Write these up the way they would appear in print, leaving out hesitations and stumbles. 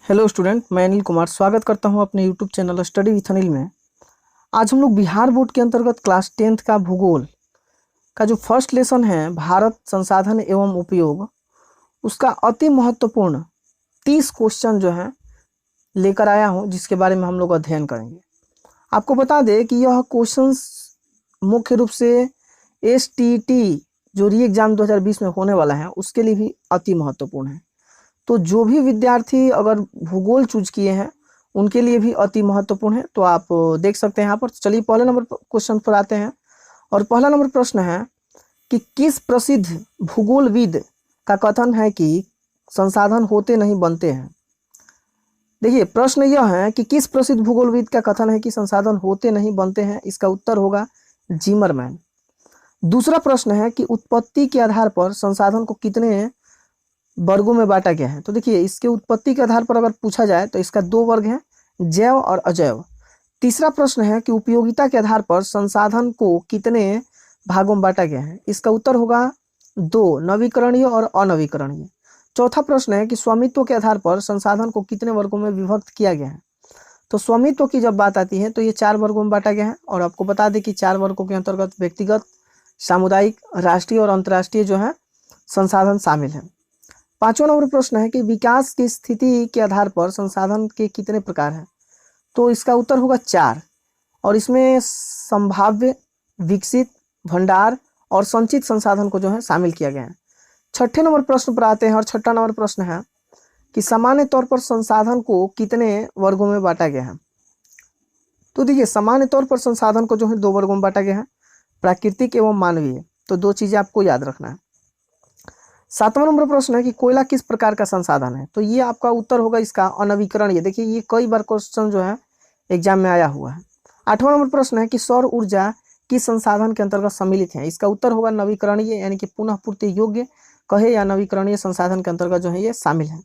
Hello student, मैं अनिल कुमार स्वागत करता हूं अपने YouTube channel study with Anil में। आज हम लोग बिहार बोर्ड के अंतर्गत क्लास 10th का भूगोल का जो फर्स्ट लेसन है भारत संसाधन एवं उपयोग, उसका अति महत्वपूर्ण 30 क्वेश्चन जो है लेकर आया हूं, जिसके बारे में हम लोग अध्ययन करेंगे। आपको बता दें कि यह क्वेश्चंस मुख्य रूप से STT जो री एग्जाम 2020 में होने वाला है उसके लिए भी अति महत्वपूर्ण है। तो जो भी विद्यार्थी अगर भूगोल चूज किए हैं उनके लिए भी अति महत्वपूर्ण है। तो आप देख सकते हैं यहाँ पर। चलिए पहले नंबर क्वेश्चन पर आते हैं और पहला नंबर प्रश्न है कि किस प्रसिद्ध भूगोलविद का कथन है कि संसाधन होते नहीं बनते हैं। देखिए प्रश्न यह है कि किस प्रसिद्ध भूगोलविद का कथन है कि संसाधन होते नहीं बनते हैं। इसका उत्तर होगा जिमरमैन। दूसरा प्रश्न है कि उत्पत्ति के आधार पर संसाधन को कितने वर्गों में बांटा गया है। तो देखिए इसके उत्पत्ति के आधार पर अगर पूछा जाए तो इसका 2 वर्ग है, जैव और अजैव। तीसरा प्रश्न है कि उपयोगिता के आधार पर संसाधन को कितने भागों में बांटा गया है। इसका उत्तर होगा 2, नवीकरणीय और अनवीकरणीय। चौथा प्रश्न है कि स्वामित्व के आधार पर संसाधन को कितने वर्गों में विभक्त किया गया है। तो स्वामित्व की जब बात आती है तो ये 4 वर्गों में बांटा गया है। और आपको बता दें कि 4 वर्गों के अंतर्गत व्यक्तिगत, सामुदायिक, राष्ट्रीय और अंतर्राष्ट्रीय जो है संसाधन शामिल है। पांचवा नंबर प्रश्न है कि विकास की स्थिति के आधार पर संसाधन के कितने प्रकार हैं। तो इसका उत्तर होगा 4, और इसमें संभाव्य, विकसित, भंडार और संचित संसाधन को जो है शामिल किया गया है। छठे नंबर प्रश्न पर आते हैं और छठा नंबर प्रश्न है कि सामान्य तौर पर संसाधन को कितने वर्गों में बांटा गया है। तो देखिए सामान्य तौर पर संसाधन को जो है 2 वर्गों में बांटा गया है, प्राकृतिक एवं मानवीय। तो 2 चीजें आपको याद रखना है। 7वां नंबर प्रश्न है कि कोयला किस प्रकार का संसाधन है। तो ये आपका उत्तर होगा इसका अनवीकरणीय। देखिए ये कई बार क्वेश्चन जो है एग्जाम में आया हुआ है। 8वां नंबर प्रश्न है कि सौर ऊर्जा किस संसाधन के अंतर्गत सम्मिलित है। इसका उत्तर होगा नवीकरणीय, यानी कि पुनः पूर्ति योग्य कहे या नवीकरणीय संसाधन के अंतर्गत जो है ये शामिल है।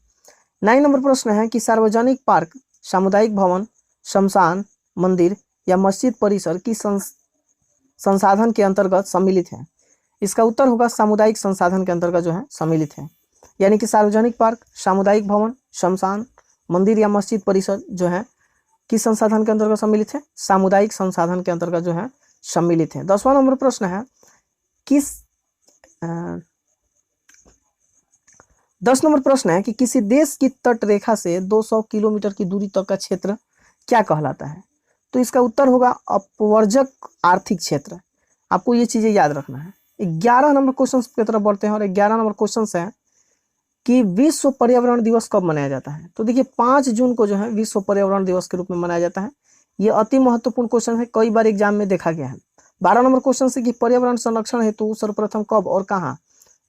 9 नंबर प्रश्न है कि सार्वजनिक पार्क, सामुदायिक भवन, शमशान, मंदिर या मस्जिद परिसर किस संसाधन के अंतर्गत सम्मिलित है। इसका उत्तर होगा सामुदायिक संसाधन के अंतर्गत जो है सम्मिलित है। यानी कि सार्वजनिक पार्क, सामुदायिक भवन, शमशान, मंदिर या मस्जिद परिसर जो है किस संसाधन के अंतर्गत सम्मिलित है, सामुदायिक संसाधन के अंतर्गत जो है सम्मिलित है। 10वां नंबर प्रश्न है 10 नंबर प्रश्न है कि किसी देश की तट रेखा से 200 किलोमीटर की दूरी तक का क्षेत्र क्या कहलाता है। तो इसका उत्तर होगा अपवर्जक आर्थिक क्षेत्र। आपको ये चीजें याद रखना है। 11 नंबर क्वेश्चन की तरफ बढ़ते हैं और 11 नंबर क्वेश्चन है कि विश्व पर्यावरण दिवस कब मनाया जाता है। तो देखिए 5 जून को जो है विश्व पर्यावरण दिवस के रूप में मनाया जाता है। ये अति महत्वपूर्ण क्वेश्चन है, कई बार एग्जाम में देखा गया है। 12 नंबर क्वेश्चन है कि पर्यावरण संरक्षण हेतु सर्वप्रथम कब और कहाँ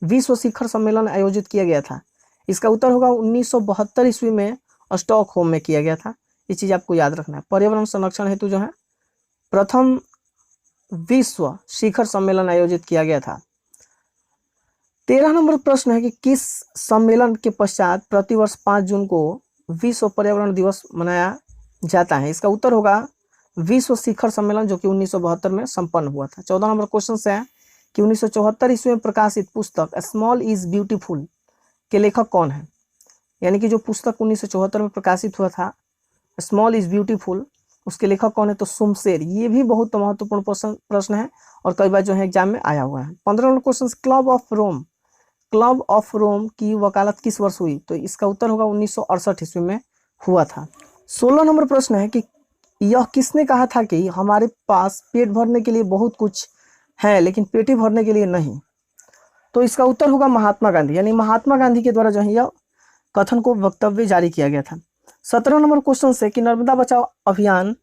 विश्व शिखर सम्मेलन आयोजित किया गया था। इसका उत्तर होगा 1972 ईस्वी में स्टॉकहोम में किया गया था। ये चीज आपको याद रखना है। पर्यावरण संरक्षण हेतु जो है प्रथम विश्व शिखर सम्मेलन आयोजित किया गया था। 13 नंबर प्रश्न है कि किस सम्मेलन के पश्चात प्रतिवर्ष 5 जून को विश्व पर्यावरण दिवस मनाया जाता है। इसका उत्तर होगा विश्व शिखर सम्मेलन, जो कि 1972 में संपन्न हुआ था। 14 नंबर क्वेश्चन है कि 1974 ईस्वी में प्रकाशित पुस्तक स्मॉल इज ब्यूटीफुल के लेखक कौन है। यानी कि जो पुस्तक 1974 में प्रकाशित हुआ था स्मॉल इज ब्यूटीफुल, उसके लेखक कौन है। तो सुमशेर। ये भी बहुत महत्वपूर्ण प्रश्न है और कई बार जो है एग्जाम में आया हुआ है। 15 number question club of Rome की वकालत किस वर्ष हुई। तो इसका उत्तर होगा 1968 ईस्वी में हुआ था। 16 नंबर प्रश्न है कि यह किसने कहा था कि हमारे पास पेट भरने के लिए बहुत कुछ है लेकिन पेटी भरने के लिए नहीं। तो इसका उत्तर होगा महात्मा गांधी। यानी महात्मा गांधी के द्वारा जो है यह कथन को वक्तव्य जारी किया गया था। 17 नंबर क्वेश्चन है कि नर्मदा बचाओ अभियान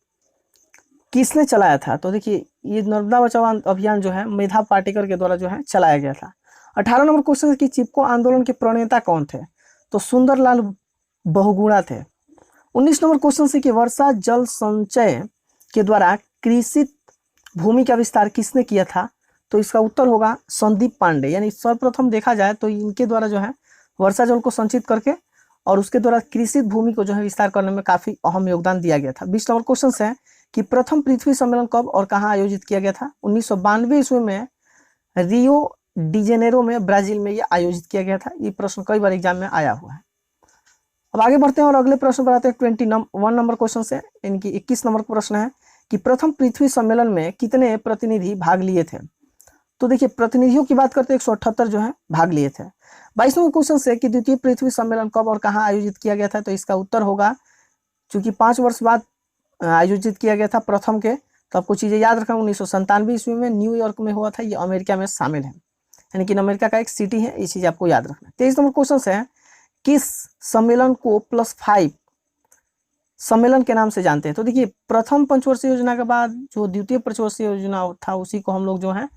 किसने चलाया था। तो देखिए ये नर्मदा बचाओ अभियान जो है मेधा पाटेकर के द्वारा जो है चलाया गया था। 18 नंबर क्वेश्चन है कि चिपको आंदोलन के प्रणेता कौन थे। तो सुंदरलाल बहुगुणा थे। 19 नंबर क्वेश्चन है कि वर्षा जल संचय के द्वारा कृषित भूमि का विस्तार किसने किया था। तो इसका उत्तर होगा संदीप पांडे। यानी सर्वप्रथम देखा जाए तो इनके द्वारा जो है वर्षा जल को संचित करके और उसके द्वारा कृषित भूमि को जो है विस्तार करने में काफी अहम योगदान दिया गया था। 20 नंबर क्वेश्चन है कि प्रथम पृथ्वी सम्मेलन कब और कहाँ आयोजित किया गया था। 1992 ईस्वी में रियो डी जेनेरो में, ब्राजील में यह आयोजित किया गया था। ये प्रश्न कई बार एग्जाम में आया हुआ है। अब आगे बढ़ते हैं और अगले प्रश्न पर आते हैं 21 नंबर क्वेश्चन से। इनकी 21 नंबर प्रश्न है कि प्रथम पृथ्वी सम्मेलन में कितने प्रतिनिधि भाग लिए थे। तो देखिए प्रतिनिधियों की बात करते हैं 178 जो है भाग लिए थे। 22 नंबर क्वेश्चन से कि द्वितीय पृथ्वी सम्मेलन कब और कहाँ आयोजित किया गया था। तो इसका उत्तर होगा, चूंकि 5 वर्ष बाद आयोजित किया गया था प्रथम के, तो आपको चीजें याद रखना। 1997 ईस्वी में न्यूयॉर्क में हुआ था, ये अमेरिका में शामिल है, यानी कि अमेरिका का एक सिटी है, ये चीज आपको याद रखना। 23 नंबर क्वेश्चन है किस सम्मेलन को +5 सम्मेलन के नाम से जानते हैं। तो देखिए प्रथम पंचवर्षीय योजना के बाद जो द्वितीय पंचवर्षीय योजना था उसी को हम लोग जो है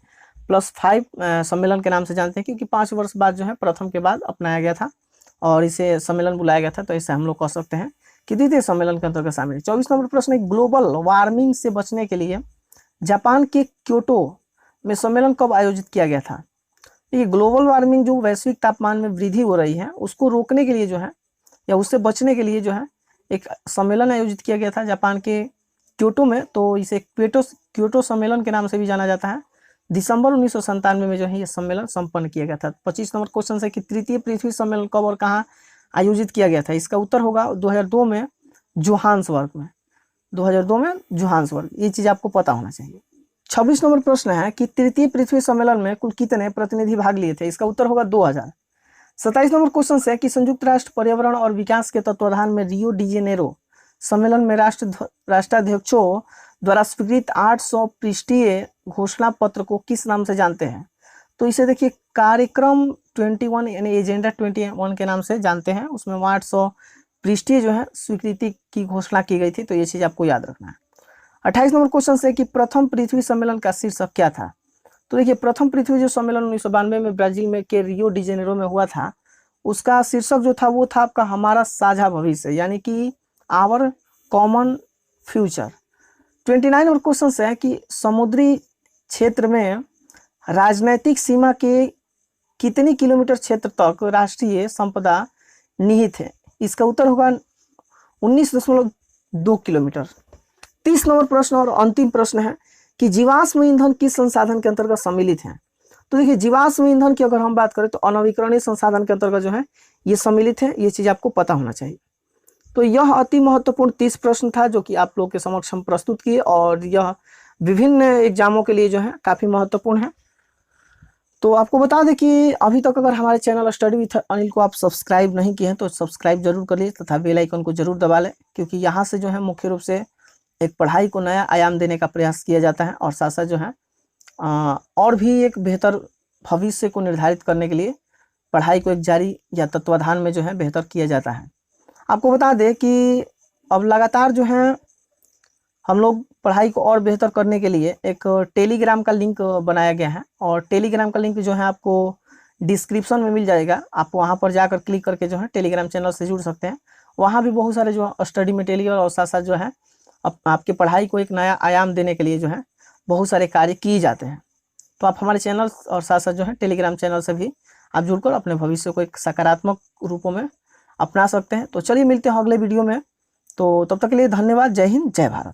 +5 सम्मेलन के नाम से जानते हैं, क्योंकि 5 वर्ष बाद जो है प्रथम के बाद अपनाया गया था और इसे सम्मेलन बुलाया गया था, तो इसे हम लोग कह सकते हैं कि द्वितीय सम्मेलन के अंतर्गत शामिल है। 24 नंबर प्रश्न, ग्लोबल वार्मिंग से बचने के लिए जापान के क्योटो में सम्मेलन कब आयोजित किया गया था। ये ग्लोबल वार्मिंग जो वैश्विक तापमान में वृद्धि हो रही है उसको रोकने के लिए जो है या उससे बचने के लिए जो है एक सम्मेलन आयोजित किया गया था जापान के क्योटो में, तो इसे क्योटो सम्मेलन के नाम से भी जाना जाता है। दिसंबर 1997 में जो है ये सम्मेलन संपन्न किया गया था। 25 नंबर क्वेश्चन है कि तृतीय पृथ्वी सम्मेलन कब और कहाँ आयोजित किया गया था। इसका उत्तर होगा 2002 में जोहान्सबर्ग में। 2002 में जोहान्सबर्ग, ये चीज आपको पता होना चाहिए। 26 नंबर प्रश्न है कि तृतीय पृथ्वी सम्मेलन में कुल कितने प्रतिनिधि भाग लिए थे। इसका उत्तर होगा 2000। 27 नंबर क्वेश्चन है कि संयुक्त राष्ट्र पर्यावरण और विकास के तत्वाधान में रियो डी जेनेरो सम्मेलन में राष्ट्राध्यक्षों द्वारा स्वीकृत 800 पृष्ठीय घोषणा पत्र को किस नाम से जानते हैं। तो इसे देखिए कार्यक्रम 21 यानी एजेंडा 21 के नाम से जानते हैं। उसमें 800 पृष्ठीय जो है स्वीकृति की घोषणा की गई थी, तो ये चीज आपको याद रखना है। 28 नंबर क्वेश्चन है कि प्रथम पृथ्वी सम्मेलन का शीर्षक क्या था। तो देखिए प्रथम पृथ्वी जो सम्मेलन 1992 में ब्राजील में के रियो डी जेनेरो में हुआ था, उसका शीर्षक जो था वो था आपका हमारा साझा भविष्य, यानी कि our common future. 29 number question है कि समुद्री क्षेत्र में राजनैतिक सीमा के कितनी किलोमीटर क्षेत्र तक राष्ट्रीय संपदा निहित है। इसका उत्तर होगा 19.2 किलोमीटर। 30 नंबर प्रश्न और अंतिम प्रश्न है कि जीवाश्म ईंधन किस संसाधन के अंतर्गत सम्मिलित है। तो देखिए जीवाश्म ईंधन की अगर हम बात करें तो अनवीकरणीय संसाधन के अंतर्गत जो है ये सम्मिलित है, ये चीज आपको पता होना चाहिए। तो यह अति महत्वपूर्ण 30 प्रश्न था जो कि आप लोग के समक्ष हम प्रस्तुत किए, और यह विभिन्न एग्जामों के लिए जो है काफी महत्वपूर्ण है। तो आपको बता दें कि अभी तक अगर हमारे चैनल स्टडी विथ अनिल को आप सब्सक्राइब नहीं किए हैं तो सब्सक्राइब जरूर कर लीजिए तथा बेल आइकन को जरूर दबा लें, क्योंकि यहाँ से जो है मुख्य रूप से एक पढ़ाई को नया आयाम देने का प्रयास किया जाता है, और साथ साथ जो है और भी एक बेहतर भविष्य को निर्धारित करने के लिए पढ़ाई को एक जारी या तत्वाधान में जो है बेहतर किया जाता है। आपको बता दें कि अब लगातार जो है हम लोग पढ़ाई को और बेहतर करने के लिए एक टेलीग्राम का लिंक बनाया गया है, और टेलीग्राम का लिंक जो है आपको डिस्क्रिप्शन में मिल जाएगा। आप वहां पर जाकर क्लिक करके जो है टेलीग्राम चैनल से जुड़ सकते हैं। वहां भी बहुत सारे जो स्टडी मटेरियल और साथ साथ जो है आपके पढ़ाई को एक नया आयाम देने के लिए जो है बहुत सारे कार्य किए जाते हैं। तो आप हमारे चैनल और साथ साथ जो है टेलीग्राम चैनल से भी आप जुड़कर अपने भविष्य को एक सकारात्मक रूपों में अपना सकते हैं। तो चलिए मिलते हैं अगले वीडियो में। तो तब तक के लिए धन्यवाद। जय हिंद, जय भारत।